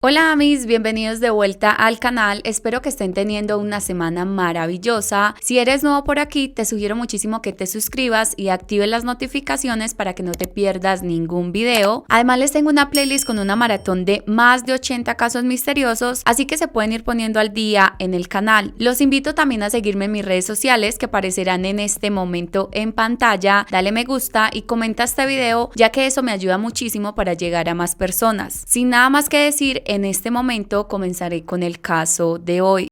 Hola amis, bienvenidos de vuelta al canal, espero que estén teniendo una semana maravillosa. Si eres nuevo por aquí, te sugiero muchísimo que te suscribas y actives las notificaciones para que no te pierdas ningún video. Además les tengo una playlist con una maratón de más de 80 casos misteriosos, así que se pueden ir poniendo al día en el canal. Los invito también a seguirme en mis redes sociales que aparecerán en este momento en pantalla. Dale me gusta y comenta este video, ya que eso me ayuda muchísimo para llegar a más personas. Sin nada más que decir, en este momento comenzaré con el caso de hoy.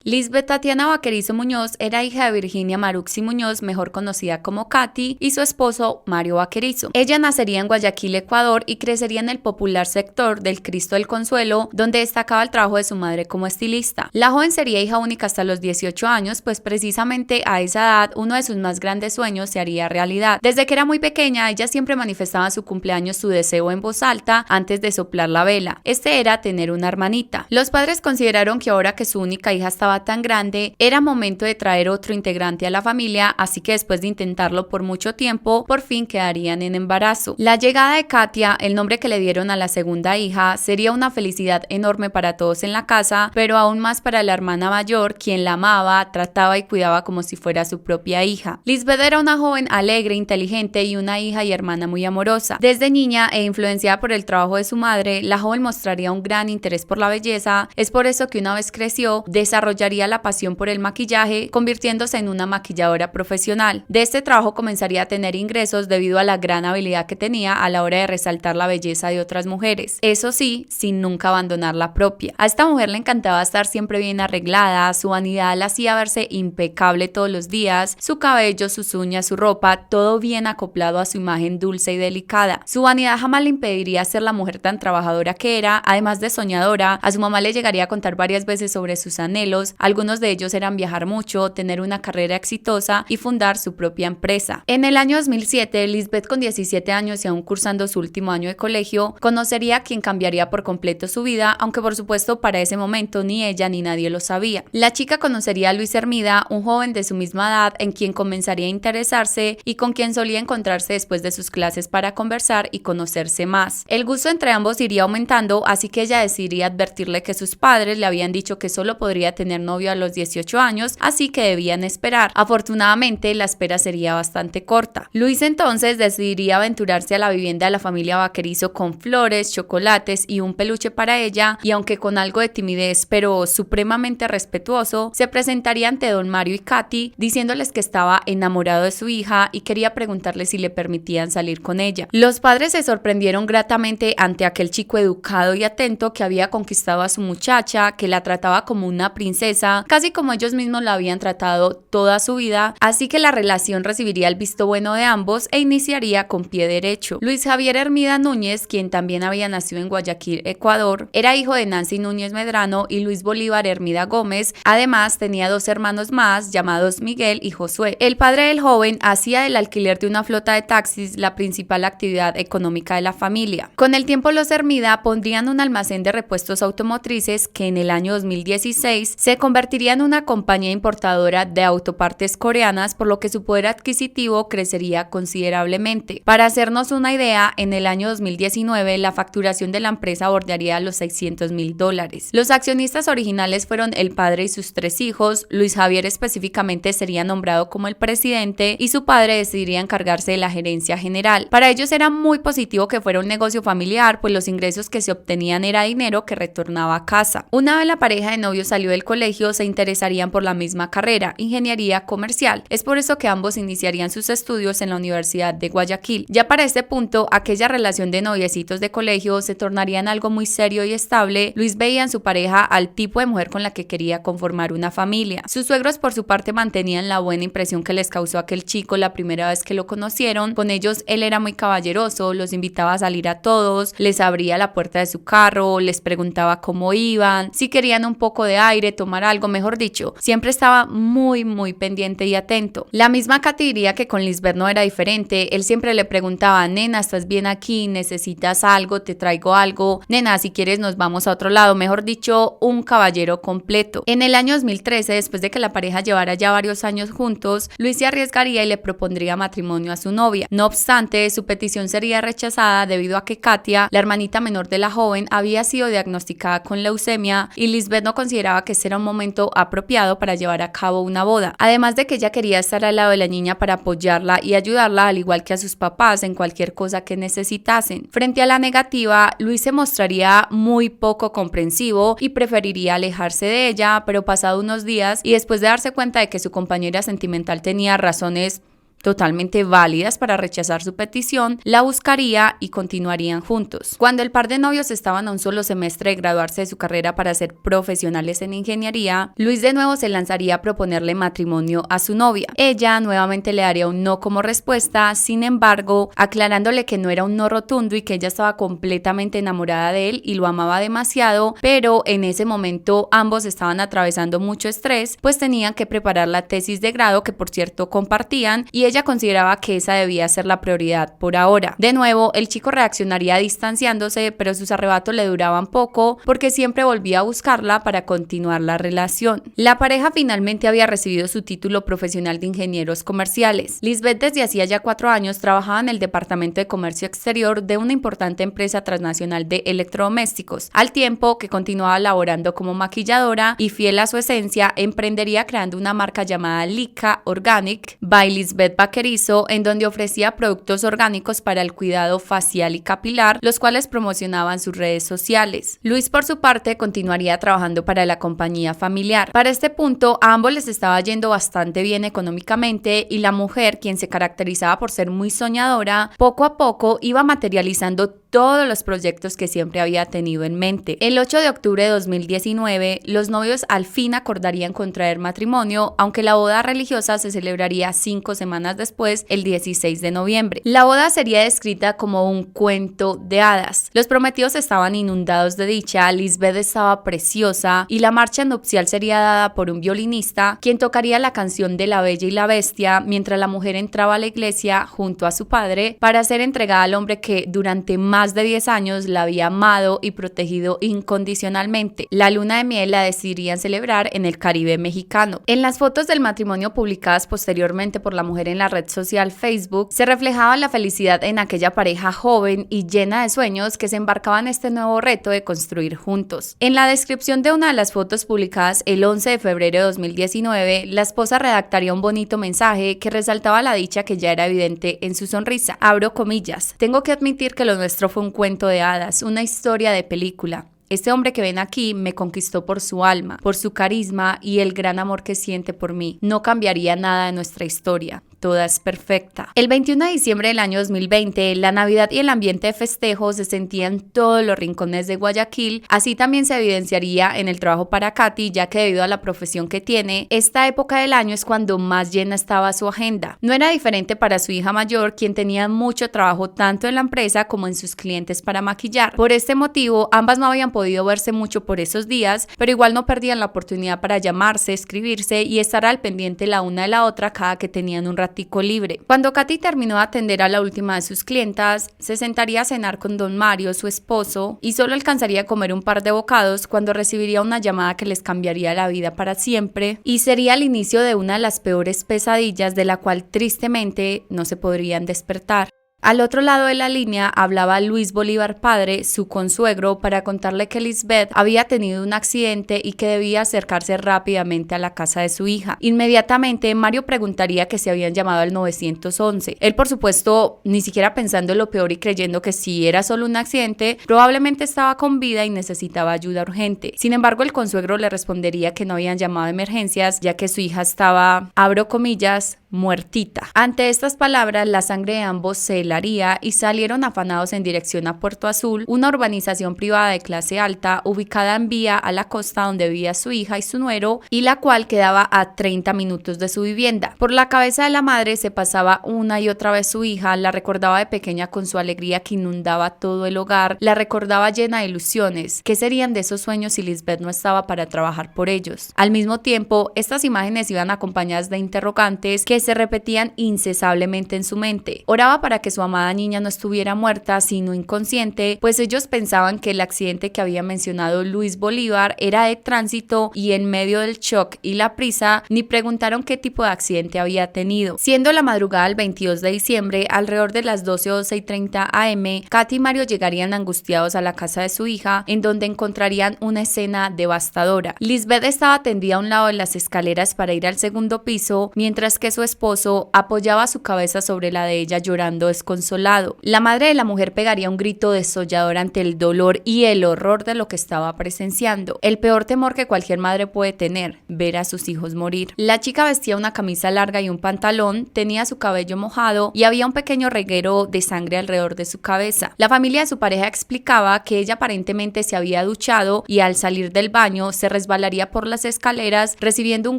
Lisbeth Tatiana Vaquerizo Muñoz era hija de Virginia Maruxi Muñoz, mejor conocida como Katy, y su esposo Mario Vaquerizo. Ella nacería en Guayaquil, Ecuador, y crecería en el popular sector del Cristo del Consuelo, donde destacaba el trabajo de su madre como estilista. La joven sería hija única hasta los 18 años, pues precisamente a esa edad uno de sus más grandes sueños se haría realidad. Desde que era muy pequeña, ella siempre manifestaba en su cumpleaños su deseo en voz alta antes de soplar la vela. Este era tener una hermanita. Los padres consideraron que ahora que su única hija estaba tan grande, era momento de traer otro integrante a la familia, así que después de intentarlo por mucho tiempo, por fin quedarían en embarazo. La llegada de Katia, el nombre que le dieron a la segunda hija, sería una felicidad enorme para todos en la casa, pero aún más para la hermana mayor, quien la amaba, trataba y cuidaba como si fuera su propia hija. Lisbeth era una joven alegre, inteligente y una hija y hermana muy amorosa. Desde niña e influenciada por el trabajo de su madre, la joven mostraría un gran interés por la belleza. Es por eso que una vez creció, desarrollaría la pasión por el maquillaje, convirtiéndose en una maquilladora profesional. De este trabajo comenzaría a tener ingresos debido a la gran habilidad que tenía a la hora de resaltar la belleza de otras mujeres. Eso sí, sin nunca abandonar la propia. A esta mujer le encantaba estar siempre bien arreglada, su vanidad la hacía verse impecable todos los días, su cabello, sus uñas, su ropa, todo bien acoplado a su imagen dulce y delicada. Su vanidad jamás le impediría ser la mujer tan trabajadora que era, además de soñadora. A su mamá le llegaría a contar varias veces sobre sus anhelos. Algunos de ellos eran viajar mucho, tener una carrera exitosa y fundar su propia empresa. En el año 2007, Lisbeth, con 17 años y aún cursando su último año de colegio, conocería a quien cambiaría por completo su vida, aunque por supuesto para ese momento ni ella ni nadie lo sabía. La chica conocería a Luis Hermida, un joven de su misma edad en quien comenzaría a interesarse y con quien solía encontrarse después de sus clases para conversar y conocerse más. El gusto entre ambos iría aumentando, así que ella decidiría advertirle que sus padres le habían dicho que solo podría tener novio a los 18 años, así que debían esperar. Afortunadamente, la espera sería bastante corta. Luis entonces decidiría aventurarse a la vivienda de la familia Vaquerizo con flores, chocolates y un peluche para ella, y aunque con algo de timidez pero supremamente respetuoso, se presentaría ante don Mario y Katy diciéndoles que estaba enamorado de su hija y quería preguntarle si le permitían salir con ella. Los padres se sorprendieron gratamente ante aquel chico educado y atento que había conquistado a su muchacha, que la trataba como una princesa, casi como ellos mismos la habían tratado toda su vida, así que la relación recibiría el visto bueno de ambos e iniciaría con pie derecho. Luis Javier Hermida Núñez, quien también había nacido en Guayaquil, Ecuador, era hijo de Nancy Núñez Medrano y Luis Bolívar Hermida Gómez. Además, tenía dos hermanos más, llamados Miguel y Josué. El padre del joven hacía del alquiler de una flota de taxis la principal actividad económica de la familia. Con el tiempo, los Hermida pondrían un almacén de repuestos automotrices que en el año 2016 se convertiría en una compañía importadora de autopartes coreanas, por lo que su poder adquisitivo crecería considerablemente. Para hacernos una idea, en el año 2019 la facturación de la empresa bordearía los $600,000. Los accionistas originales fueron el padre y sus tres hijos. Luis Javier específicamente sería nombrado como el presidente y su padre decidiría encargarse de la gerencia general. Para ellos era muy positivo que fuera un negocio familiar, pues los ingresos que se obtenían era dinero que retornaba a casa. Una vez la pareja de novios salió del colegio, se interesarían por la misma carrera, ingeniería comercial. Es por eso que ambos iniciarían sus estudios en la Universidad de Guayaquil. Ya para este punto, aquella relación de noviecitos de colegio se tornaría en algo muy serio y estable. Luis veía en su pareja al tipo de mujer con la que quería conformar una familia. Sus suegros por su parte mantenían la buena impresión que les causó aquel chico la primera vez que lo conocieron. Con ellos él era muy caballeroso, los invitaba a salir a todos, les abría la puerta de su carro, les preguntaba cómo iban, si querían un poco de aire, tomar tomar algo, mejor dicho, siempre estaba muy pendiente y atento. La misma Katy diría que con Lisbeth no era diferente, él siempre le preguntaba, nena, ¿estás bien aquí? ¿Necesitas algo? ¿Te traigo algo? Nena, si quieres nos vamos a otro lado, mejor dicho, un caballero completo. En el año 2013, después de que la pareja llevara ya varios años juntos, Luis se arriesgaría y le propondría matrimonio a su novia. No obstante, su petición sería rechazada debido a que Katia, la hermanita menor de la joven, había sido diagnosticada con leucemia y Lisbeth no consideraba que ese era un momento apropiado para llevar a cabo una boda. Además de que ella quería estar al lado de la niña para apoyarla y ayudarla, al igual que a sus papás en cualquier cosa que necesitasen. Frente a la negativa, Luis se mostraría muy poco comprensivo y preferiría alejarse de ella, pero pasado unos días y después de darse cuenta de que su compañera sentimental tenía razones totalmente válidas para rechazar su petición, la buscaría y continuarían juntos. Cuando el par de novios estaban a un solo semestre de graduarse de su carrera para ser profesionales en ingeniería, Luis de nuevo se lanzaría a proponerle matrimonio a su novia. Ella nuevamente le daría un no como respuesta, sin embargo, aclarándole que no era un no rotundo y que ella estaba completamente enamorada de él y lo amaba demasiado, pero en ese momento ambos estaban atravesando mucho estrés, pues tenían que preparar la tesis de grado que por cierto compartían y ella consideraba que esa debía ser la prioridad por ahora. De nuevo, el chico reaccionaría distanciándose, pero sus arrebatos le duraban poco porque siempre volvía a buscarla para continuar la relación. La pareja finalmente había recibido su título profesional de ingenieros comerciales. Lisbeth desde hacía ya 4 años trabajaba en el departamento de comercio exterior de una importante empresa transnacional de electrodomésticos, al tiempo que continuaba laborando como maquilladora y fiel a su esencia, emprendería creando una marca llamada Lika Organic by Lisbeth Vaquerizo, en donde ofrecía productos orgánicos para el cuidado facial y capilar, los cuales promocionaba en sus redes sociales. Luis, por su parte, continuaría trabajando para la compañía familiar. Para este punto, a ambos les estaba yendo bastante bien económicamente y la mujer, quien se caracterizaba por ser muy soñadora, poco a poco iba materializando todos los proyectos que siempre había tenido en mente. El 8 de octubre de 2019, los novios al fin acordarían contraer matrimonio, aunque la boda religiosa se celebraría 5 semanas después, el 16 de noviembre. La boda sería descrita como un cuento de hadas. Los prometidos estaban inundados de dicha, Lisbeth estaba preciosa y la marcha nupcial sería dada por un violinista, quien tocaría la canción de La Bella y la Bestia, mientras la mujer entraba a la iglesia junto a su padre para ser entregada al hombre que durante más de 10 años la había amado y protegido incondicionalmente. La luna de miel la decidirían celebrar en el Caribe mexicano. En las fotos del matrimonio publicadas posteriormente por la mujer en la red social Facebook, se reflejaba la felicidad en aquella pareja joven y llena de sueños que se embarcaba en este nuevo reto de construir juntos. En la descripción de una de las fotos publicadas el 11 de febrero de 2019, la esposa redactaría un bonito mensaje que resaltaba la dicha que ya era evidente en su sonrisa. Abro comillas: tengo que admitir que lo nuestro fue un cuento de hadas, una historia de película. Este hombre que ven aquí me conquistó por su alma, por su carisma y el gran amor que siente por mí. No cambiaría nada de nuestra historia. Toda es perfecta. El 21 de diciembre del año 2020, la Navidad y el ambiente de festejo se sentía en todos los rincones de Guayaquil. Así también se evidenciaría en el trabajo para Katy, ya que debido a la profesión que tiene, esta época del año es cuando más llena estaba su agenda. No era diferente para su hija mayor, quien tenía mucho trabajo tanto en la empresa como en sus clientes para maquillar. Por este motivo, ambas no habían podido verse mucho por esos días, pero igual no perdían la oportunidad para llamarse, escribirse y estar al pendiente la una de la otra cada que tenían un ratico libre. Cuando Katy terminó de atender a la última de sus clientas, se sentaría a cenar con don Mario, su esposo, y solo alcanzaría a comer un par de bocados cuando recibiría una llamada que les cambiaría la vida para siempre y sería el inicio de una de las peores pesadillas de la cual tristemente no se podrían despertar. Al otro lado de la línea hablaba Luis Bolívar padre, su consuegro, para contarle que Lisbeth había tenido un accidente y que debía acercarse rápidamente a la casa de su hija. Inmediatamente Mario preguntaría que si habían llamado al 911. Él, por supuesto, ni siquiera pensando en lo peor y creyendo que si era solo un accidente, probablemente estaba con vida y necesitaba ayuda urgente. Sin embargo, el consuegro le respondería que no habían llamado a emergencias, ya que su hija estaba, abro comillas, muertita. Ante estas palabras, la sangre de ambos se papelería y salieron afanados en dirección a Puerto Azul, una urbanización privada de clase alta ubicada en vía a la costa donde vivía su hija y su nuero, y la cual quedaba a 30 minutos de su vivienda. Por la cabeza de la madre se pasaba una y otra vez su hija, la recordaba de pequeña con su alegría que inundaba todo el hogar, la recordaba llena de ilusiones. ¿Qué serían de esos sueños si Lisbeth no estaba para trabajar por ellos? Al mismo tiempo, estas imágenes iban acompañadas de interrogantes que se repetían incesablemente en su mente. Oraba para que su amada niña no estuviera muerta, sino inconsciente, pues ellos pensaban que el accidente que había mencionado Luis Bolívar era de tránsito, y en medio del shock y la prisa, ni preguntaron qué tipo de accidente había tenido. Siendo la madrugada del 22 de diciembre, alrededor de las 12:30 am, Katy y Mario llegarían angustiados a la casa de su hija, en donde encontrarían una escena devastadora. Lisbeth estaba tendida a un lado de las escaleras para ir al segundo piso, mientras que su esposo apoyaba su cabeza sobre la de ella llorando desconsolado. La madre de la mujer pegaría un grito desollador ante el dolor y el horror de lo que estaba presenciando. El peor temor que cualquier madre puede tener: ver a sus hijos morir. La chica vestía una camisa larga y un pantalón, tenía su cabello mojado y había un pequeño reguero de sangre alrededor de su cabeza. La familia de su pareja explicaba que ella aparentemente se había duchado y al salir del baño se resbalaría por las escaleras, recibiendo un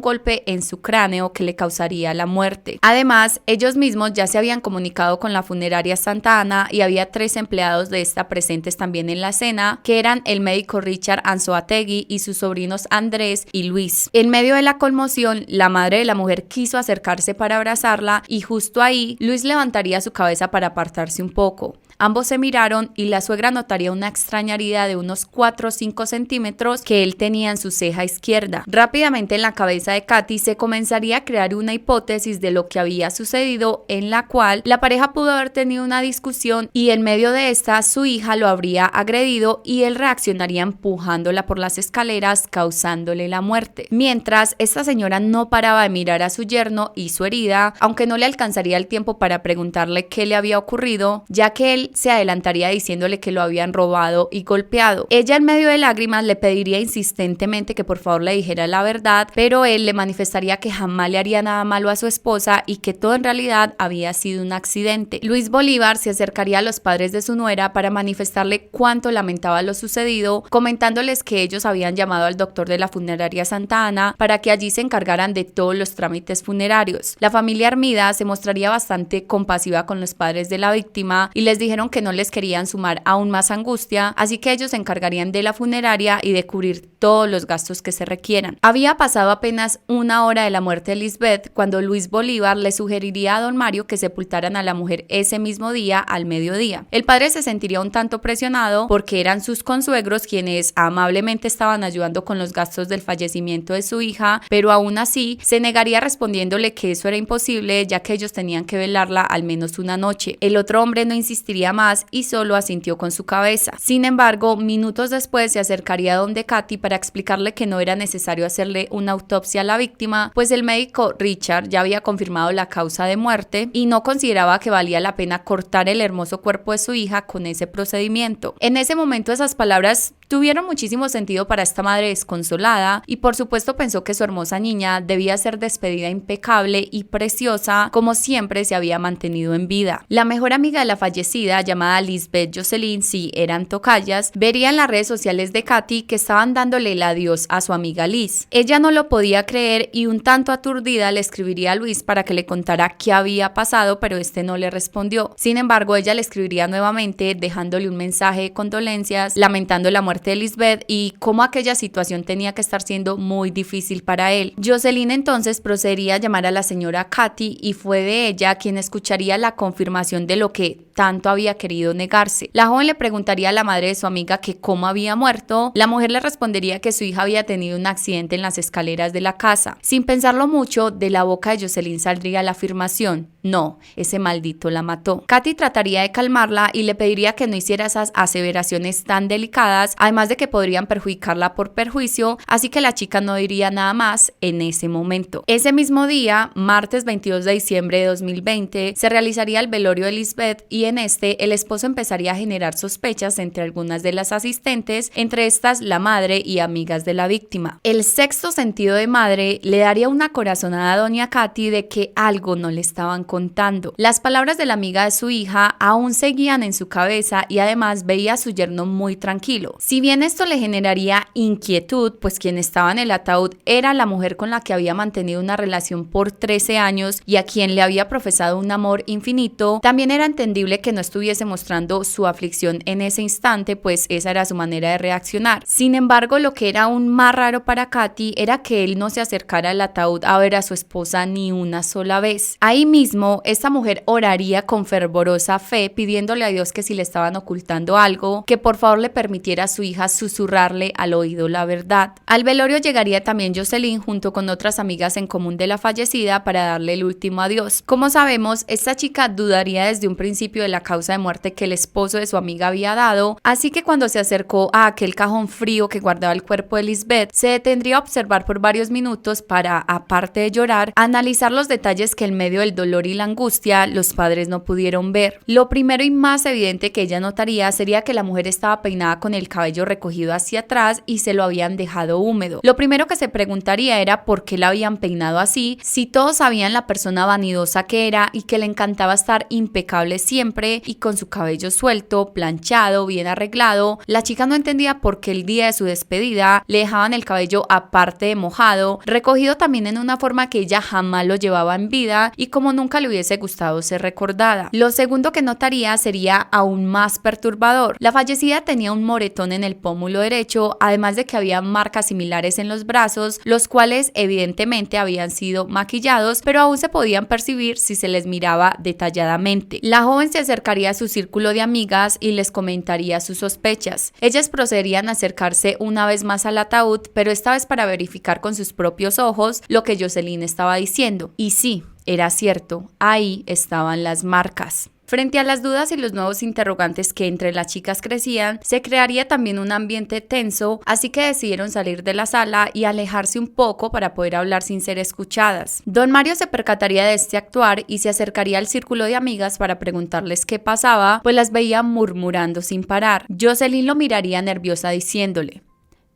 golpe en su cráneo que le causaría la muerte. Además, ellos mismos ya se habían comunicado con la funeraria Santa Ana y había 3 empleados de esta presentes también en la escena, que eran el médico Richard Anzoátegui y sus sobrinos Andrés y Luis. En medio de la conmoción, la madre de la mujer quiso acercarse para abrazarla y justo ahí Luis levantaría su cabeza para apartarse un poco. Ambos se miraron y la suegra notaría una extraña herida de unos 4 o 5 centímetros que él tenía en su ceja izquierda. Rápidamente en la cabeza de Katy se comenzaría a crear una hipótesis de lo que había sucedido, en la cual la pareja pudo haber tenido una discusión y en medio de esta su hija lo habría agredido y él reaccionaría empujándola por las escaleras, causándole la muerte. Mientras, esta señora no paraba de mirar a su yerno y su herida, aunque no le alcanzaría el tiempo para preguntarle qué le había ocurrido, ya que él se adelantaría diciéndole que lo habían robado y golpeado. Ella, en medio de lágrimas, le pediría insistentemente que por favor le dijera la verdad, pero él le manifestaría que jamás le haría nada malo a su esposa y que todo en realidad había sido un accidente. Luis Bolívar se acercaría a los padres de su nuera para manifestarle cuánto lamentaba lo sucedido, comentándoles que ellos habían llamado al doctor de la funeraria Santa Ana para que allí se encargaran de todos los trámites funerarios. La familia Armida se mostraría bastante compasiva con los padres de la víctima y les dijeron que no les querían sumar aún más angustia, así que ellos se encargarían de la funeraria y de cubrir todos los gastos que se requieran. Había pasado apenas 1 hora de la muerte de Lisbeth cuando Luis Bolívar le sugeriría a don Mario que sepultaran a la mujer ese mismo día al mediodía. El padre se sentiría un tanto presionado porque eran sus consuegros quienes amablemente estaban ayudando con los gastos del fallecimiento de su hija, pero aún así se negaría respondiéndole que eso era imposible, ya que ellos tenían que velarla al menos una noche. El otro hombre no insistiría más y solo asintió con su cabeza. Sin embargo, minutos después se acercaría a donde Katy para explicarle que no era necesario hacerle una autopsia a la víctima, pues el médico Richard ya había confirmado la causa de muerte y no consideraba que valía la pena cortar el hermoso cuerpo de su hija con ese procedimiento. En ese momento esas palabras tuvieron muchísimo sentido para esta madre desconsolada y por supuesto pensó que su hermosa niña debía ser despedida impecable y preciosa como siempre se había mantenido en vida. La mejor amiga de la fallecida, llamada Lisbeth Jocelyn, si eran tocallas, vería en las redes sociales de Katy que estaban dándole el adiós a su amiga Liz. Ella no lo podía creer y un tanto aturdida le escribiría a Luis para que le contara qué había pasado, pero este no le respondió. Sin embargo, ella le escribiría nuevamente dejándole un mensaje de condolencias, lamentando la muerte de Lisbeth y cómo aquella situación tenía que estar siendo muy difícil para él. Jocelyn entonces procedería a llamar a la señora Katy y fue de ella quien escucharía la confirmación de lo que tanto había querido negarse. La joven le preguntaría a la madre de su amiga que cómo había muerto. La mujer le respondería que su hija había tenido un accidente en las escaleras de la casa. Sin pensarlo mucho, de la boca de Jocelyn saldría la afirmación: no, ese maldito la mató. Katy trataría de calmarla y le pediría que no hiciera esas aseveraciones tan delicadas, además de que podrían perjudicarla por perjuicio, así que la chica no diría nada más en ese momento. Ese mismo día, martes 22 de diciembre de 2020, se realizaría el velorio de Lisbeth y en este el esposo empezaría a generar sospechas entre algunas de las asistentes, entre estas la madre y amigas de la víctima. El sexto sentido de madre le daría una corazonada a doña Katy de que algo no le estaban contando. contando. Las palabras de la amiga de su hija aún seguían en su cabeza y además veía a su yerno muy tranquilo. Si bien esto le generaría inquietud, pues quien estaba en el ataúd era la mujer con la que había mantenido una relación por 13 años y a quien le había profesado un amor infinito, también era entendible que no estuviese mostrando su aflicción en ese instante, pues esa era su manera de reaccionar. Sin embargo, lo que era aún más raro para Katy era que él no se acercara al ataúd a ver a su esposa ni una sola vez. Ahí mismo, esta mujer oraría con fervorosa fe, pidiéndole a Dios que si le estaban ocultando algo, que por favor le permitiera a su hija susurrarle al oído la verdad. Al velorio llegaría también Jocelyn junto con otras amigas en común de la fallecida para darle el último adiós. Como sabemos, esta chica dudaría desde un principio de la causa de muerte que el esposo de su amiga había dado, así que cuando se acercó a aquel cajón frío que guardaba el cuerpo de Lisbeth, se detendría a observar por varios minutos para, aparte de llorar, analizar los detalles que en medio del dolor y la angustia los padres no pudieron ver. Lo primero y más evidente que ella notaría sería que la mujer estaba peinada con el cabello recogido hacia atrás y se lo habían dejado húmedo. Lo primero que se preguntaría era por qué la habían peinado así, si todos sabían la persona vanidosa que era y que le encantaba estar impecable siempre y con su cabello suelto, planchado, bien arreglado. La chica no entendía por qué el día de su despedida le dejaban el cabello aparte de mojado, recogido también en una forma que ella jamás lo llevaba en vida y como nunca le hubiese gustado ser recordada. Lo segundo que notaría sería aún más perturbador. La fallecida tenía un moretón en el pómulo derecho, además de que había marcas similares en los brazos, los cuales evidentemente habían sido maquillados, pero aún se podían percibir si se les miraba detalladamente. La joven se acercaría a su círculo de amigas y les comentaría sus sospechas. Ellas procederían a acercarse una vez más al ataúd, pero esta vez para verificar con sus propios ojos lo que Jocelyn estaba diciendo. Y sí, era cierto, ahí estaban las marcas. Frente a las dudas y los nuevos interrogantes que entre las chicas crecían, se crearía también un ambiente tenso, así que decidieron salir de la sala y alejarse un poco para poder hablar sin ser escuchadas. Don Mario se percataría de este actuar y se acercaría al círculo de amigas para preguntarles qué pasaba, pues las veía murmurando sin parar. Jocelyn lo miraría nerviosa diciéndole: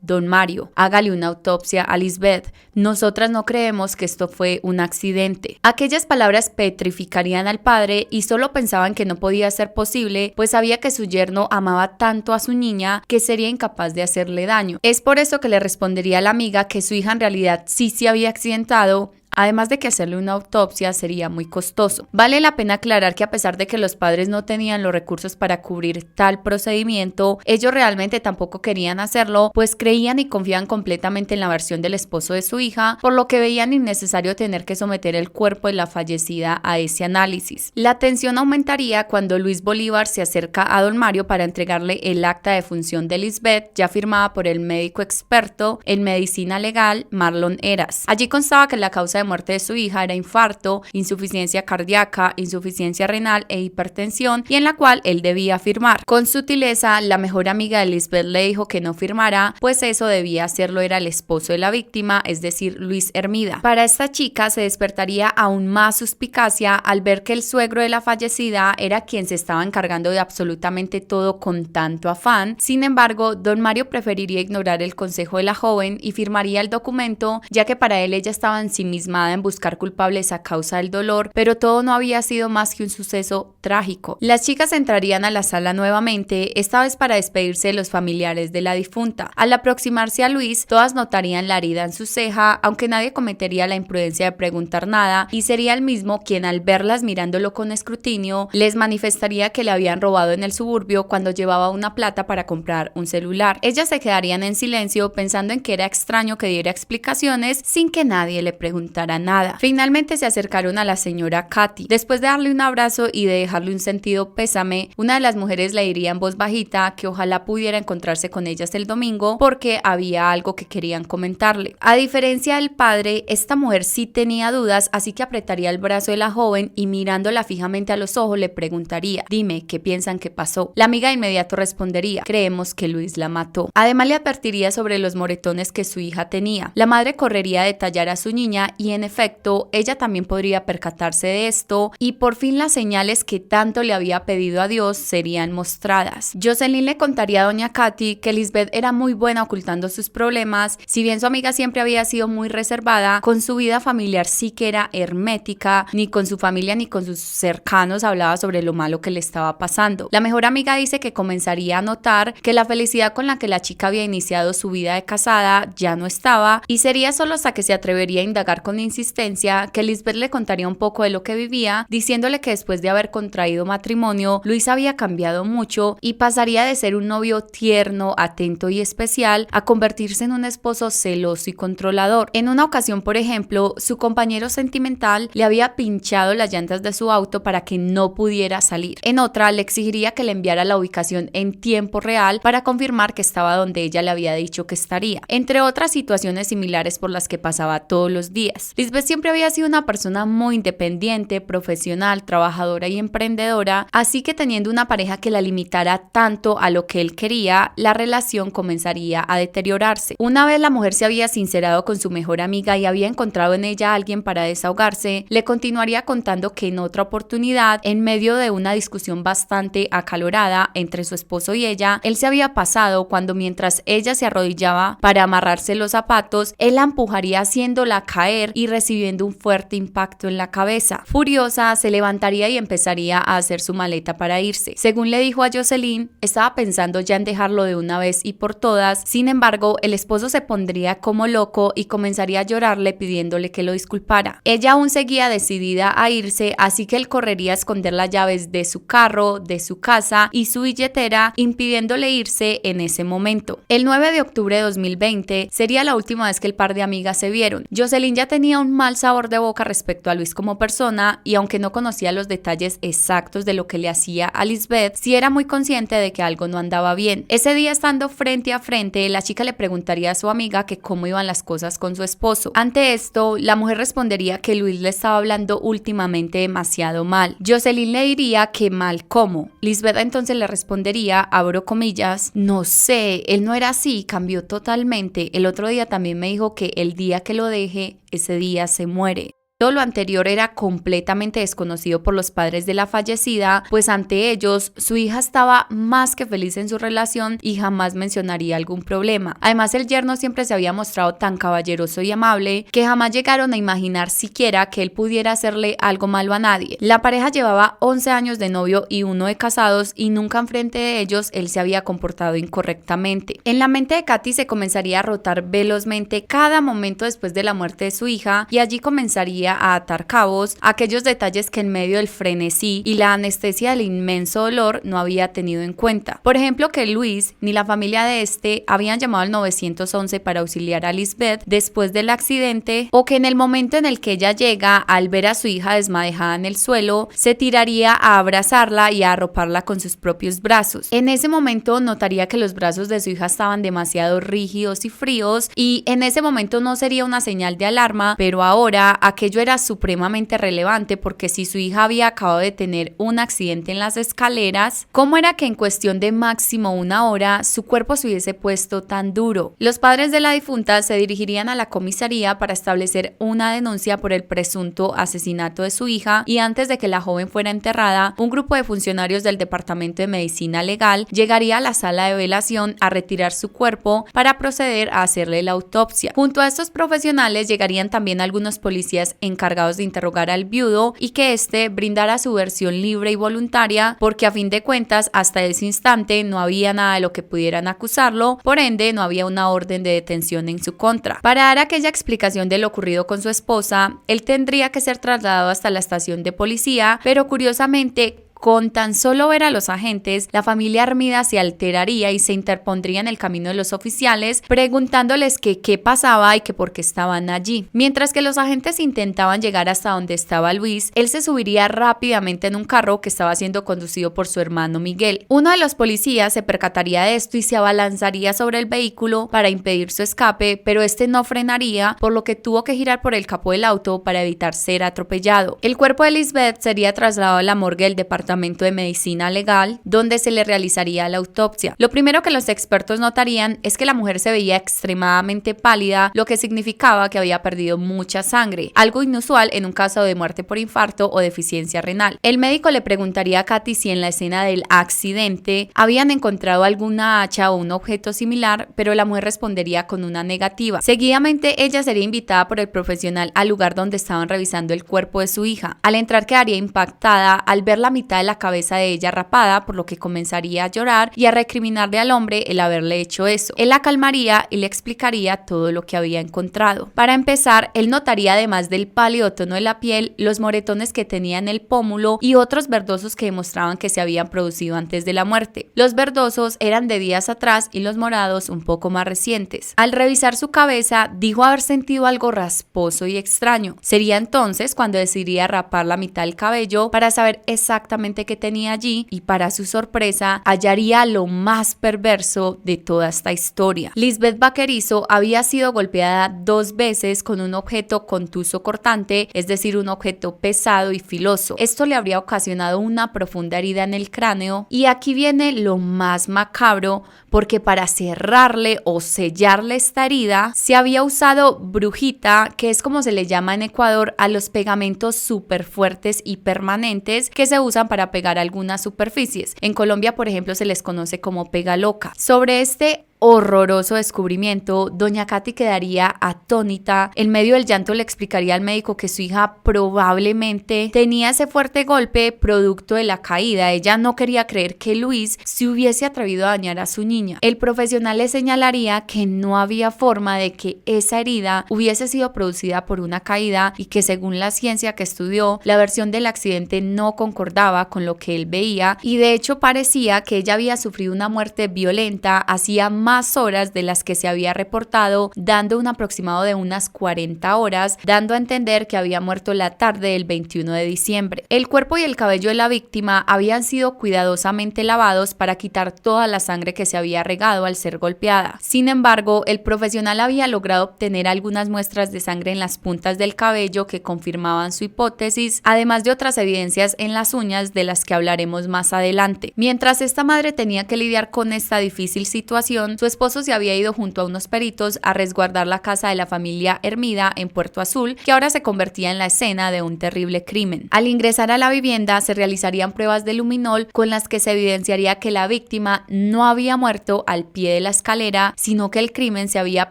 Don Mario, hágale una autopsia a Lisbeth. Nosotras no creemos que esto fue un accidente. Aquellas palabras petrificarían al padre y solo pensaban que no podía ser posible, pues sabía que su yerno amaba tanto a su niña que sería incapaz de hacerle daño. Es por eso que le respondería a la amiga que su hija en realidad sí se había accidentado, además de que hacerle una autopsia sería muy costoso. Vale la pena aclarar que a pesar de que los padres no tenían los recursos para cubrir tal procedimiento, ellos realmente tampoco querían hacerlo, pues creían y confiaban completamente en la versión del esposo de su hija, por lo que veían innecesario tener que someter el cuerpo de la fallecida a ese análisis. La tensión aumentaría cuando Luis Bolívar se acerca a don Mario para entregarle el acta de función de Lisbeth, ya firmada por el médico experto en medicina legal Marlon Heras. Allí constaba que la causa de muerte de su hija era infarto, insuficiencia cardíaca, insuficiencia renal e hipertensión, y en la cual él debía firmar. Con sutileza, la mejor amiga de Lisbeth le dijo que no firmara, pues eso debía hacerlo era el esposo de la víctima, es decir, Luis Hermida. Para esta chica se despertaría aún más suspicacia al ver que el suegro de la fallecida era quien se estaba encargando de absolutamente todo con tanto afán. Sin embargo, don Mario preferiría ignorar el consejo de la joven y firmaría el documento, ya que para él ella estaba ensimismada en buscar culpables a causa del dolor, pero todo no había sido más que un suceso trágico. Las chicas entrarían a la sala nuevamente, esta vez para despedirse de los familiares de la difunta. Al aproximarse a Luis, todas notarían la herida en su ceja, aunque nadie cometería la imprudencia de preguntar nada, y sería el mismo quien al verlas mirándolo con escrutinio, les manifestaría que le habían robado en el suburbio cuando llevaba una plata para comprar un celular. Ellas se quedarían en silencio pensando en que era extraño que diera explicaciones sin que nadie le preguntara nada. Finalmente se acercaron a la señora Katy. Después de darle un abrazo y de dejarle un sentido pésame, una de las mujeres le diría en voz bajita que ojalá pudiera encontrarse con ellas el domingo porque había algo que querían comentarle. A diferencia del padre, esta mujer sí tenía dudas, así que apretaría el brazo de la joven y mirándola fijamente a los ojos le preguntaría: dime, ¿qué piensan que pasó? La amiga de inmediato respondería: creemos que Luis la mató. Además le advertiría sobre los moretones que su hija tenía. La madre correría a detallar a su niña y en efecto, ella también podría percatarse de esto y por fin las señales que tanto le había pedido a Dios serían mostradas. Jocelyn le contaría a doña Katy que Lisbeth era muy buena ocultando sus problemas, si bien su amiga siempre había sido muy reservada, con su vida familiar sí que era hermética, ni con su familia ni con sus cercanos hablaba sobre lo malo que le estaba pasando. La mejor amiga dice que comenzaría a notar que la felicidad con la que la chica había iniciado su vida de casada ya no estaba y sería solo hasta que se atrevería a indagar con insistencia que Lisbeth le contaría un poco de lo que vivía, diciéndole que después de haber contraído matrimonio, Luis había cambiado mucho y pasaría de ser un novio tierno, atento y especial a convertirse en un esposo celoso y controlador. En una ocasión, por ejemplo, su compañero sentimental le había pinchado las llantas de su auto para que no pudiera salir. En otra, le exigiría que le enviara la ubicación en tiempo real para confirmar que estaba donde ella le había dicho que estaría, entre otras situaciones similares por las que pasaba todos los días. Lisbeth siempre había sido una persona muy independiente, profesional, trabajadora y emprendedora, así que teniendo una pareja que la limitara tanto a lo que él quería, la relación comenzaría a deteriorarse. Una vez la mujer se había sincerado con su mejor amiga y había encontrado en ella a alguien para desahogarse, le continuaría contando que en otra oportunidad, en medio de una discusión bastante acalorada entre su esposo y ella, él se había pasado cuando mientras ella se arrodillaba para amarrarse los zapatos, él la empujaría haciéndola caer y recibiendo un fuerte impacto en la cabeza. Furiosa, se levantaría y empezaría a hacer su maleta para irse. Según le dijo a Jocelyn, estaba pensando ya en dejarlo de una vez y por todas. Sin embargo, el esposo se pondría como loco y comenzaría a llorarle pidiéndole que lo disculpara. Ella aún seguía decidida a irse, así que él correría a esconder las llaves de su carro, de su casa y su billetera, impidiéndole irse en ese momento. El 9 de octubre de 2020 sería la última vez que el par de amigas se vieron. Jocelyn ya tenía un mal sabor de boca respecto a Luis como persona y aunque no conocía los detalles exactos de lo que le hacía a Lisbeth, sí era muy consciente de que algo no andaba bien. Ese día, estando frente a frente, la chica le preguntaría a su amiga que cómo iban las cosas con su esposo. Ante esto, la mujer respondería que Luis le estaba hablando últimamente demasiado mal. Jocelyn le diría que mal cómo. Lisbeth entonces le respondería, abro comillas, no sé, él no era así, cambió totalmente. El otro día también me dijo que el día que lo deje, ese día se muere. Todo lo anterior era completamente desconocido por los padres de la fallecida, pues ante ellos su hija estaba más que feliz en su relación y jamás mencionaría algún problema. Además, el yerno siempre se había mostrado tan caballeroso y amable que jamás llegaron a imaginar siquiera que él pudiera hacerle algo malo a nadie. La pareja llevaba 11 años de novio y 1 de casados y nunca enfrente de ellos él se había comportado incorrectamente. En la mente de Katy se comenzaría a rotar velozmente cada momento después de la muerte de su hija y allí comenzaría a atar cabos, aquellos detalles que en medio del frenesí y la anestesia del inmenso dolor no había tenido en cuenta. Por ejemplo, que Luis ni la familia de este habían llamado al 911 para auxiliar a Lisbeth después del accidente, o que en el momento en el que ella llega, al ver a su hija desmadejada en el suelo, se tiraría a abrazarla y a arroparla con sus propios brazos. En ese momento notaría que los brazos de su hija estaban demasiado rígidos y fríos y en ese momento no sería una señal de alarma, pero ahora aquello era supremamente relevante porque si su hija había acabado de tener un accidente en las escaleras, ¿cómo era que en cuestión de máximo 1 hora su cuerpo se hubiese puesto tan duro? Los padres de la difunta se dirigirían a la comisaría para establecer una denuncia por el presunto asesinato de su hija y antes de que la joven fuera enterrada, un grupo de funcionarios del Departamento de Medicina Legal llegaría a la sala de velación a retirar su cuerpo para proceder a hacerle la autopsia. Junto a estos profesionales llegarían también algunos policías encargados de interrogar al viudo y que éste brindara su versión libre y voluntaria, porque a fin de cuentas hasta ese instante no había nada de lo que pudieran acusarlo, por ende no había una orden de detención en su contra. Para dar aquella explicación de lo ocurrido con su esposa, él tendría que ser trasladado hasta la estación de policía, pero curiosamente, con tan solo ver a los agentes, la familia Armida se alteraría y se interpondría en el camino de los oficiales, preguntándoles que qué pasaba y que por qué estaban allí. Mientras que los agentes intentaban llegar hasta donde estaba Luis, él se subiría rápidamente en un carro que estaba siendo conducido por su hermano Miguel. Uno de los policías se percataría de esto y se abalanzaría sobre el vehículo para impedir su escape, pero este no frenaría, por lo que tuvo que girar por el capó del auto para evitar ser atropellado. El cuerpo de Lisbeth sería trasladado a la morgue del departamento departamento de medicina legal, donde se le realizaría la autopsia. Lo primero que los expertos notarían es que la mujer se veía extremadamente pálida, lo que significaba que había perdido mucha sangre, algo inusual en un caso de muerte por infarto o deficiencia renal. El médico le preguntaría a Katy si en la escena del accidente habían encontrado alguna hacha o un objeto similar, pero la mujer respondería con una negativa. Seguidamente, ella sería invitada por el profesional al lugar donde estaban revisando el cuerpo de su hija. Al entrar quedaría impactada al ver la mitad de la cabeza de ella rapada, por lo que comenzaría a llorar y a recriminarle al hombre el haberle hecho eso. Él la calmaría y le explicaría todo lo que había encontrado. Para empezar, él notaría, además del pálido tono de la piel, los moretones que tenía en el pómulo y otros verdosos que demostraban que se habían producido antes de la muerte. Los verdosos eran de días atrás y los morados un poco más recientes. Al revisar su cabeza, dijo haber sentido algo rasposo y extraño. Sería entonces cuando decidiría rapar la mitad del cabello para saber exactamente qué tenía allí, y para su sorpresa hallaría lo más perverso de toda esta historia. Lisbeth Vaquerizo había sido golpeada 2 veces con un objeto contuso cortante, es decir, un objeto pesado y filoso. Esto le habría ocasionado una profunda herida en el cráneo, y aquí viene lo más macabro, porque para cerrarle o sellarle esta herida se había usado brujita, que es como se le llama en Ecuador a los pegamentos súper fuertes y permanentes que se usan para pegar algunas superficies. En Colombia, por ejemplo, se les conoce como pega loca. Sobre este horroroso descubrimiento, doña Katy quedaría atónita. En medio del llanto le explicaría al médico que su hija probablemente tenía ese fuerte golpe producto de la caída. Ella no quería creer que Luis se hubiese atrevido a dañar a su niña. El profesional le señalaría que no había forma de que esa herida hubiese sido producida por una caída, y que según la ciencia que estudió, la versión del accidente no concordaba con lo que él veía, y de hecho parecía que ella había sufrido una muerte violenta hacía más horas de las que se había reportado, dando un aproximado de unas 40 horas, dando a entender que había muerto la tarde del 21 de diciembre. El cuerpo y el cabello de la víctima habían sido cuidadosamente lavados para quitar toda la sangre que se había regado al ser golpeada. Sin embargo, el profesional había logrado obtener algunas muestras de sangre en las puntas del cabello que confirmaban su hipótesis, además de otras evidencias en las uñas de las que hablaremos más adelante. Mientras esta madre tenía que lidiar con esta difícil situación, su esposo se había ido junto a unos peritos a resguardar la casa de la familia Hermida en Puerto Azul, que ahora se convertía en la escena de un terrible crimen. Al ingresar a la vivienda se realizarían pruebas de luminol con las que se evidenciaría que la víctima no había muerto al pie de la escalera, sino que el crimen se había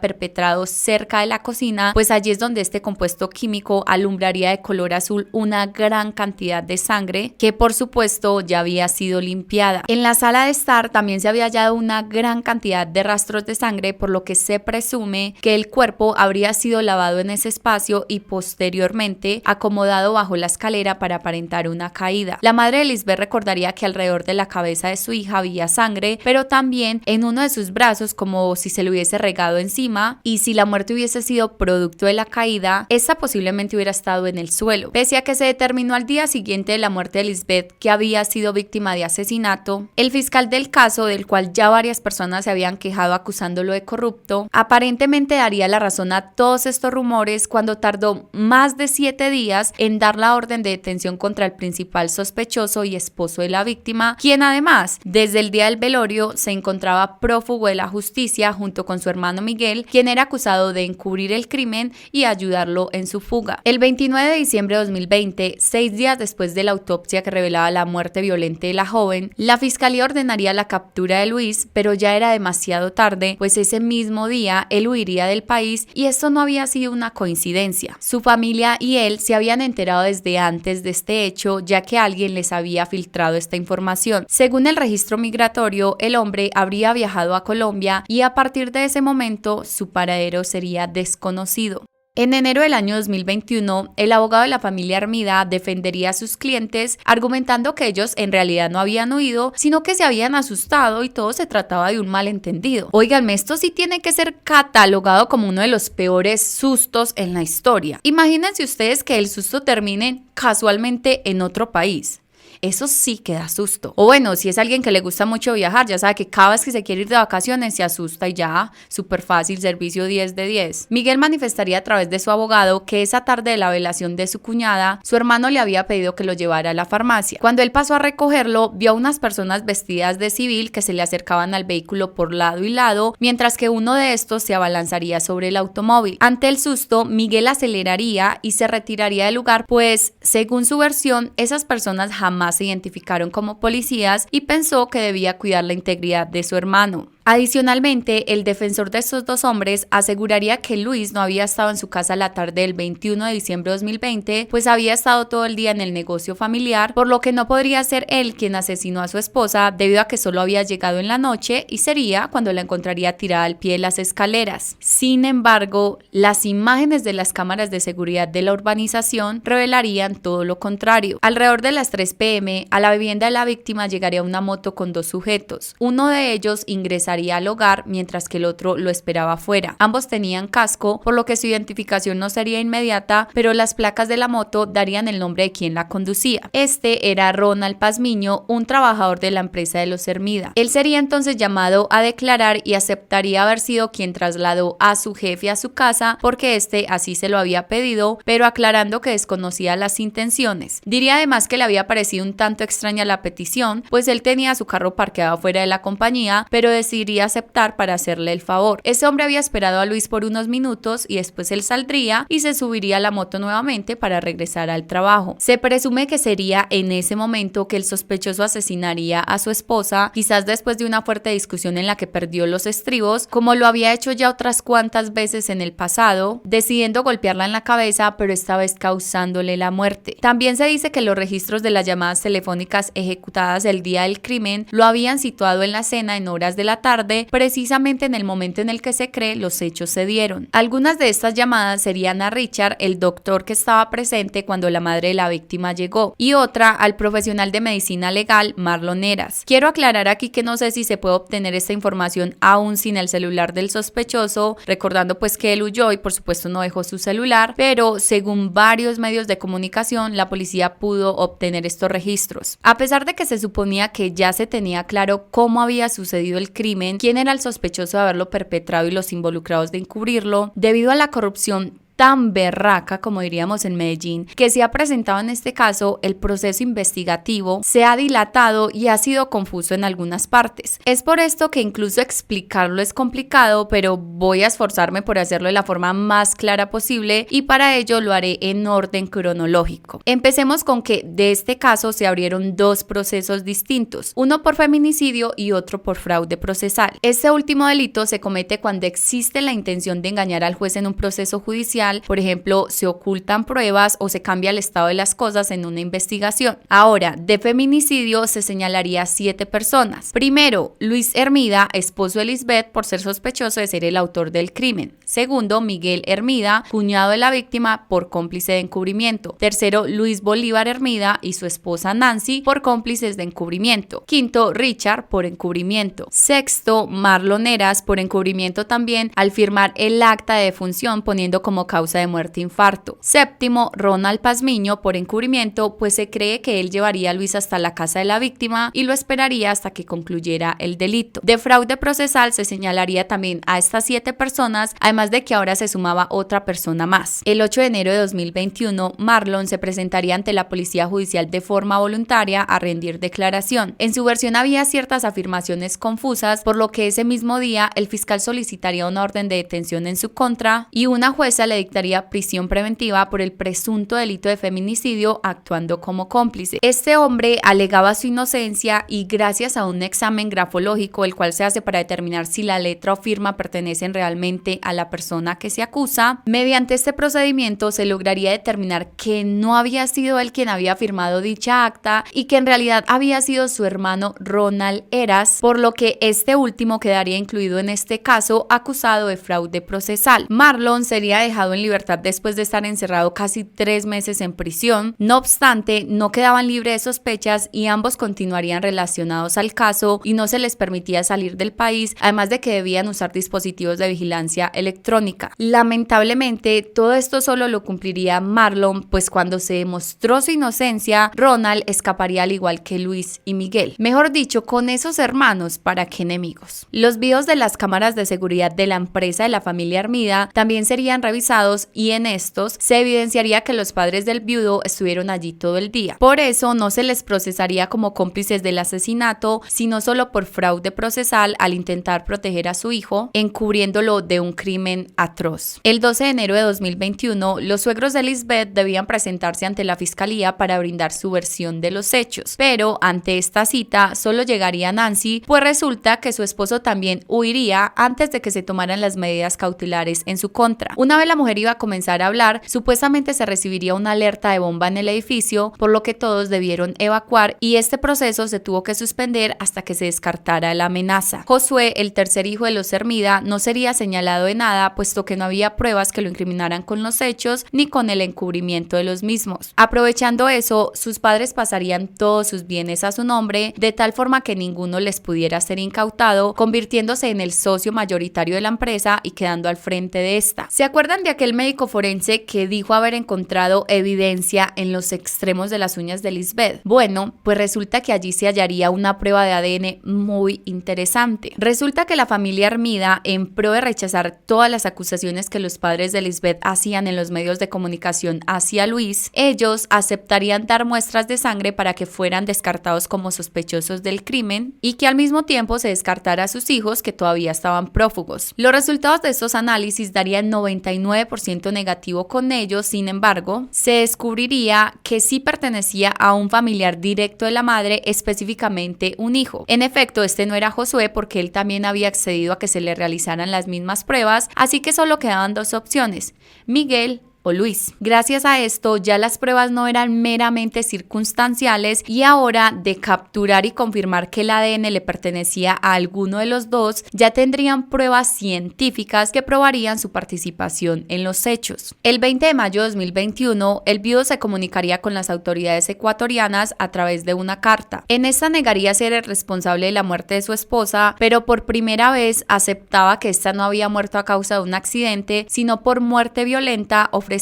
perpetrado cerca de la cocina, pues allí es donde este compuesto químico alumbraría de color azul una gran cantidad de sangre que por supuesto ya había sido limpiada. En la sala de estar también se había hallado una gran cantidad de rastros de sangre, por lo que se presume que el cuerpo habría sido lavado en ese espacio y posteriormente acomodado bajo la escalera para aparentar una caída. La madre de Lisbeth recordaría que alrededor de la cabeza de su hija había sangre, pero también en uno de sus brazos, como si se le hubiese regado encima, y si la muerte hubiese sido producto de la caída, esta posiblemente hubiera estado en el suelo. Pese a que se determinó al día siguiente de la muerte de Lisbeth que había sido víctima de asesinato, el fiscal del caso, del cual ya varias personas se habían quejado acusándolo de corrupto, aparentemente daría la razón a todos estos rumores cuando tardó más de 7 días en dar la orden de detención contra el principal sospechoso y esposo de la víctima, quien además desde el día del velorio se encontraba prófugo de la justicia junto con su hermano Miguel, quien era acusado de encubrir el crimen y ayudarlo en su fuga. El 29 de diciembre de 2020, 6 días después de la autopsia que revelaba la muerte violenta de la joven, la fiscalía ordenaría la captura de Luis, pero ya era demasiado tarde, pues ese mismo día él huiría del país, y esto no había sido una coincidencia. Su familia y él se habían enterado desde antes de este hecho, ya que alguien les había filtrado esta información. Según el registro migratorio, el hombre habría viajado a Colombia y a partir de ese momento su paradero sería desconocido. En enero del año 2021, el abogado de la familia Hermida defendería a sus clientes argumentando que ellos en realidad no habían huido, sino que se habían asustado y todo se trataba de un malentendido. Óiganme, esto sí tiene que ser catalogado como uno de los peores sustos en la historia. Imagínense ustedes que el susto termine casualmente en otro país. Eso sí que da susto. O bueno, si es alguien que le gusta mucho viajar, ya sabe que cada vez que se quiere ir de vacaciones se asusta y ya, súper fácil, servicio 10 de 10. Miguel manifestaría a través de su abogado que esa tarde de la velación de su cuñada, su hermano le había pedido que lo llevara a la farmacia. Cuando él pasó a recogerlo, vio a unas personas vestidas de civil que se le acercaban al vehículo por lado y lado, mientras que uno de estos se abalanzaría sobre el automóvil. Ante el susto, Miguel aceleraría y se retiraría del lugar, pues, según su versión, esas personas jamás se identificaron como policías y pensó que debía cuidar la integridad de su hermano. Adicionalmente, el defensor de estos dos hombres aseguraría que Luis no había estado en su casa la tarde del 21 de diciembre de 2020, pues había estado todo el día en el negocio familiar, por lo que no podría ser él quien asesinó a su esposa debido a que solo había llegado en la noche y sería cuando la encontraría tirada al pie de las escaleras. Sin embargo, las imágenes de las cámaras de seguridad de la urbanización revelarían todo lo contrario. Alrededor de las 3 p.m., a la vivienda de la víctima llegaría una moto con dos sujetos. Uno de ellos ingresaría al hogar mientras que el otro lo esperaba afuera. Ambos tenían casco, por lo que su identificación no sería inmediata, pero las placas de la moto darían el nombre de quien la conducía. Este era Ronald Pazmiño, un trabajador de la empresa de los Hermida. Él sería entonces llamado a declarar y aceptaría haber sido quien trasladó a su jefe a su casa porque este así se lo había pedido, pero aclarando que desconocía las intenciones. Diría además que le había parecido un tanto extraña la petición, pues él tenía su carro parqueado fuera de la compañía, pero decidiría aceptar para hacerle el favor. Ese hombre había esperado a Luis por unos minutos y después él saldría y se subiría a la moto nuevamente para regresar al trabajo. Se presume que sería en ese momento que el sospechoso asesinaría a su esposa, quizás después de una fuerte discusión en la que perdió los estribos, como lo había hecho ya otras cuantas veces en el pasado, decidiendo golpearla en la cabeza, pero esta vez causándole la muerte. También se dice que los registros de las llamadas telefónicas ejecutadas el día del crimen lo habían situado en la escena en horas de la tarde, precisamente en el momento en el que se cree los hechos se dieron. Algunas de estas llamadas serían a Richard, el doctor que estaba presente cuando la madre de la víctima llegó, y otra al profesional de medicina legal, Marlon Heras. Quiero aclarar aquí que no sé si se puede obtener esta información aún sin el celular del sospechoso, recordando pues que él huyó y por supuesto no dejó su celular, pero según varios medios de comunicación, la policía pudo obtener estos registros. A pesar de que se suponía que ya se tenía claro cómo había sucedido el crimen, quién era el sospechoso de haberlo perpetrado y los involucrados de encubrirlo, debido a la corrupción tan berraca, como diríamos en Medellín, que se ha presentado en este caso, el proceso investigativo se ha dilatado y ha sido confuso en algunas partes. Es por esto que incluso explicarlo es complicado, pero voy a esforzarme por hacerlo de la forma más clara posible y para ello lo haré en orden cronológico. Empecemos con que de este caso se abrieron dos procesos distintos, uno por feminicidio y otro por fraude procesal. Este último delito se comete cuando existe la intención de engañar al juez en un proceso judicial. Por ejemplo, se ocultan pruebas o se cambia el estado de las cosas en una investigación. Ahora, de feminicidio se señalaría a 7 personas. Primero, Luis Hermida, esposo de Lisbeth, por ser sospechoso de ser el autor del crimen. Segundo, Miguel Hermida, cuñado de la víctima, por cómplice de encubrimiento. Tercero, Luis Bolívar Hermida y su esposa Nancy, por cómplices de encubrimiento. Quinto, Richard, por encubrimiento. Sexto, Marlon Heras, por encubrimiento también, al firmar el acta de defunción poniendo como causa de muerte infarto. Séptimo, Ronald Pazmiño, por encubrimiento, pues se cree que él llevaría a Luis hasta la casa de la víctima y lo esperaría hasta que concluyera el delito. De fraude procesal se señalaría también a estas 7 personas, además de que ahora se sumaba otra persona más. El 8 de enero de 2021, Marlon se presentaría ante la Policía Judicial de forma voluntaria a rendir declaración. En su versión había ciertas afirmaciones confusas, por lo que ese mismo día el fiscal solicitaría una orden de detención en su contra y una jueza le dictaría prisión preventiva por el presunto delito de feminicidio actuando como cómplice. Este hombre alegaba su inocencia y gracias a un examen grafológico, el cual se hace para determinar si la letra o firma pertenecen realmente a la persona que se acusa, mediante este procedimiento se lograría determinar que no había sido él quien había firmado dicha acta y que en realidad había sido su hermano Ronald Heras, por lo que este último quedaría incluido en este caso acusado de fraude procesal. Marlon sería dejado dejado en libertad después de estar encerrado casi 3 meses en prisión. No obstante, no quedaban libres de sospechas y ambos continuarían relacionados al caso y no se les permitía salir del país, además de que debían usar dispositivos de vigilancia electrónica. Lamentablemente, todo esto solo lo cumpliría Marlon, pues cuando se demostró su inocencia, Ronald escaparía al igual que Luis y Miguel. Mejor dicho, con esos hermanos, ¿para qué enemigos? Los videos de las cámaras de seguridad de la empresa de la familia Armida también serían revisados y en estos se evidenciaría que los padres del viudo estuvieron allí todo el día. Por eso no se les procesaría como cómplices del asesinato, sino solo por fraude procesal al intentar proteger a su hijo, encubriéndolo de un crimen atroz. El 12 de enero de 2021, los suegros de Lisbeth debían presentarse ante la fiscalía para brindar su versión de los hechos, pero ante esta cita solo llegaría Nancy, pues resulta que su esposo también huiría antes de que se tomaran las medidas cautelares en su contra. Una vez la mujer iba a comenzar a hablar, supuestamente se recibiría una alerta de bomba en el edificio, por lo que todos debieron evacuar y este proceso se tuvo que suspender hasta que se descartara la amenaza. Josué, el tercer hijo de los Hermida, no sería señalado de nada, puesto que no había pruebas que lo incriminaran con los hechos ni con el encubrimiento de los mismos. Aprovechando eso, sus padres pasarían todos sus bienes a su nombre, de tal forma que ninguno les pudiera ser incautado, convirtiéndose en el socio mayoritario de la empresa y quedando al frente de esta. ¿Se acuerdan de aquel médico forense que dijo haber encontrado evidencia en los extremos de las uñas de Lisbeth? Bueno, pues resulta que allí se hallaría una prueba de ADN muy interesante. Resulta que la familia Armida, en pro de rechazar todas las acusaciones que los padres de Lisbeth hacían en los medios de comunicación hacia Luis, ellos aceptarían dar muestras de sangre para que fueran descartados como sospechosos del crimen y que al mismo tiempo se descartara a sus hijos que todavía estaban prófugos. Los resultados de estos análisis darían 99% negativo con ellos, sin embargo, se descubriría que sí pertenecía a un familiar directo de la madre, específicamente un hijo. En efecto, este no era Josué porque él también había accedido a que se le realizaran las mismas pruebas, así que solo quedaban dos opciones: Miguel o Luis. Gracias a esto, ya las pruebas no eran meramente circunstanciales y ahora de capturar y confirmar que el ADN le pertenecía a alguno de los dos, ya tendrían pruebas científicas que probarían su participación en los hechos. El 20 de mayo de 2021, el viudo se comunicaría con las autoridades ecuatorianas a través de una carta. En esta negaría ser el responsable de la muerte de su esposa, pero por primera vez aceptaba que esta no había muerto a causa de un accidente, sino por muerte violenta, ofreciendo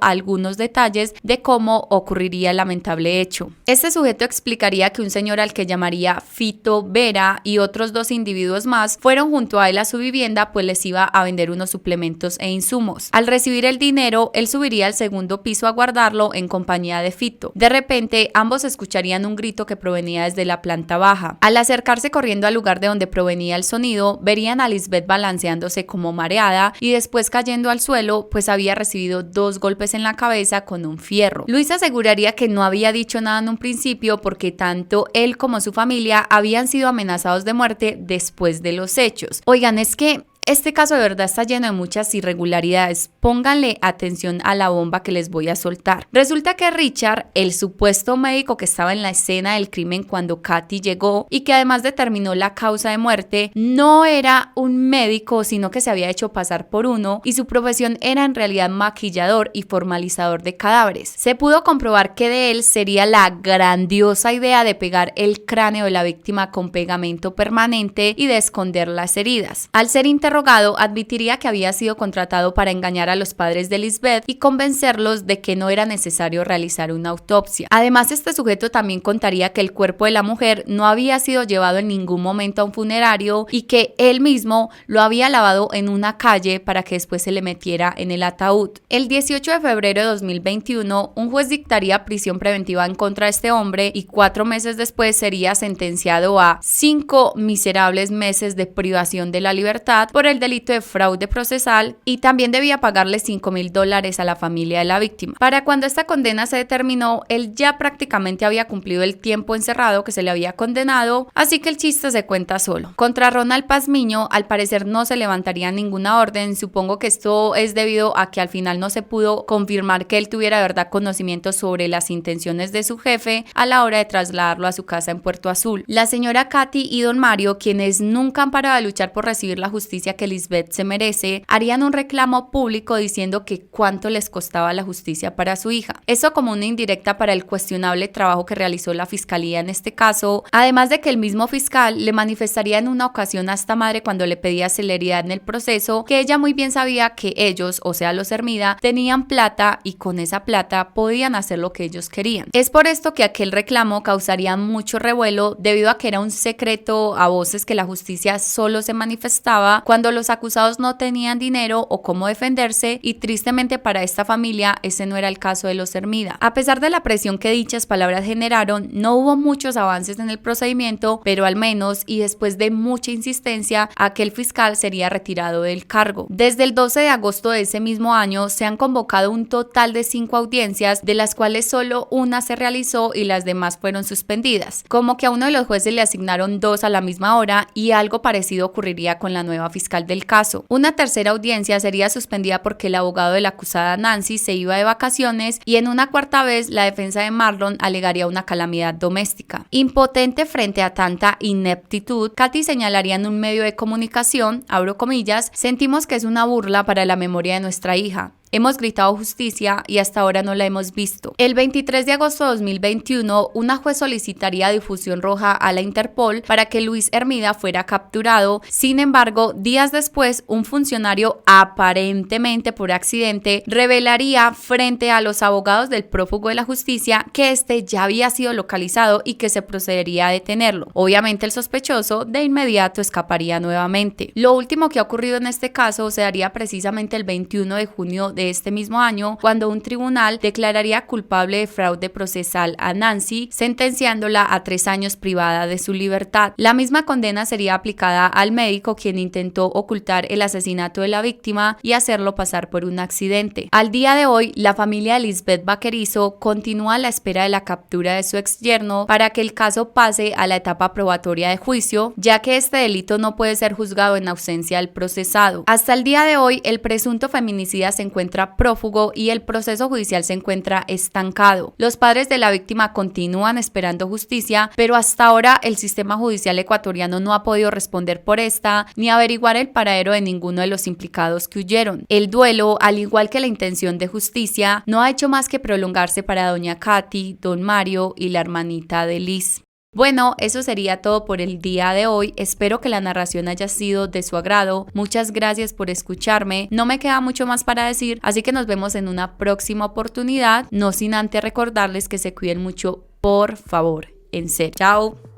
algunos detalles de cómo ocurriría el lamentable hecho. Este sujeto explicaría que un señor al que llamaría Fito Vera y otros dos individuos más fueron junto a él a su vivienda, pues les iba a vender unos suplementos e insumos. Al recibir el dinero, él subiría al segundo piso a guardarlo en compañía de Fito. De repente, ambos escucharían un grito que provenía desde la planta baja. Al acercarse corriendo al lugar de donde provenía el sonido, verían a Lisbeth balanceándose como mareada y después cayendo al suelo, pues había recibido 2 golpes en la cabeza con un fierro. Luis aseguraría que no había dicho nada en un principio porque tanto él como su familia habían sido amenazados de muerte después de los hechos. Oigan, es que este caso de verdad está lleno de muchas irregularidades. Pónganle atención a la bomba que les voy a soltar. Resulta que Richard, el supuesto médico que estaba en la escena del crimen cuando Katy llegó y que además determinó la causa de muerte, no era un médico, sino que se había hecho pasar por uno y su profesión era en realidad maquillador y formalizador de cadáveres. Se pudo comprobar que de él sería la grandiosa idea de pegar el cráneo de la víctima con pegamento permanente y de esconder las heridas. Al ser interrogado, admitiría que había sido contratado para engañar a los padres de Lisbeth y convencerlos de que no era necesario realizar una autopsia. Además, este sujeto también contaría que el cuerpo de la mujer no había sido llevado en ningún momento a un funerario y que él mismo lo había lavado en una calle para que después se le metiera en el ataúd. El 18 de febrero de 2021, un juez dictaría prisión preventiva en contra de este hombre y 4 meses después sería sentenciado a 5 miserables meses de privación de la libertad por el delito de fraude procesal y también debía pagarle $5,000 a la familia de la víctima. Para cuando esta condena se determinó, él ya prácticamente había cumplido el tiempo encerrado que se le había condenado, así que el chiste se cuenta solo. Contra Ronald Pazmiño, al parecer no se levantaría ninguna orden. Supongo que esto es debido a que al final no se pudo confirmar que él tuviera de verdad conocimiento sobre las intenciones de su jefe a la hora de trasladarlo a su casa en Puerto Azul. La señora Katy y don Mario, quienes nunca han parado de luchar por recibir la justicia justicia que Lisbeth se merece, harían un reclamo público diciendo que cuánto les costaba la justicia para su hija. Eso como una indirecta para el cuestionable trabajo que realizó la fiscalía en este caso, además de que el mismo fiscal le manifestaría en una ocasión a esta madre cuando le pedía celeridad en el proceso, que ella muy bien sabía que ellos, o sea los Hermida, tenían plata y con esa plata podían hacer lo que ellos querían. Es por esto que aquel reclamo causaría mucho revuelo debido a que era un secreto a voces que la justicia solo se manifestaba cuando los acusados no tenían dinero o cómo defenderse, y tristemente para esta familia ese no era el caso de los Hermida. A pesar de la presión que dichas palabras generaron, no hubo muchos avances en el procedimiento, pero al menos y después de mucha insistencia, aquel fiscal sería retirado del cargo. Desde el 12 de agosto de ese mismo año se han convocado un total de 5 audiencias, de las cuales solo una se realizó y las demás fueron suspendidas. Como que a uno de los jueces le asignaron 2 a la misma hora, y algo parecido ocurriría con la nueva fiscal del caso. Una tercera audiencia sería suspendida porque el abogado de la acusada Nancy se iba de vacaciones, y en una cuarta vez la defensa de Marlon alegaría una calamidad doméstica. Impotente frente a tanta ineptitud, Katy señalaría en un medio de comunicación, abro comillas, sentimos que es una burla para la memoria de nuestra hija. Hemos gritado justicia y hasta ahora no la hemos visto. El 23 de agosto de 2021, una juez solicitaría difusión roja a la Interpol para que Luis Hermida fuera capturado. Sin embargo, días después, un funcionario, aparentemente por accidente, revelaría frente a los abogados del prófugo de la justicia que este ya había sido localizado y que se procedería a detenerlo. Obviamente el sospechoso de inmediato escaparía nuevamente. Lo último que ha ocurrido en este caso se daría precisamente el 21 de junio de este mismo año, cuando un tribunal declararía culpable de fraude procesal a Nancy, sentenciándola a 3 años privada de su libertad. La misma condena sería aplicada al médico quien intentó ocultar el asesinato de la víctima y hacerlo pasar por un accidente. Al día de hoy, la familia de Lisbeth Vaquerizo continúa a la espera de la captura de su ex yerno para que el caso pase a la etapa probatoria de juicio, ya que este delito no puede ser juzgado en ausencia del procesado. Hasta el día de hoy, el presunto feminicida se encuentra prófugo y el proceso judicial se encuentra estancado. Los padres de la víctima continúan esperando justicia, pero hasta ahora el sistema judicial ecuatoriano no ha podido responder por esta ni averiguar el paradero de ninguno de los implicados que huyeron. El duelo, al igual que la intención de justicia, no ha hecho más que prolongarse para doña Katy, don Mario y la hermanita de Liz. Bueno, eso sería todo por el día de hoy. Espero que la narración haya sido de su agrado. Muchas gracias por escucharme. No me queda mucho más para decir, así que nos vemos en una próxima oportunidad. No sin antes recordarles que se cuiden mucho, por favor. En serio. Chao.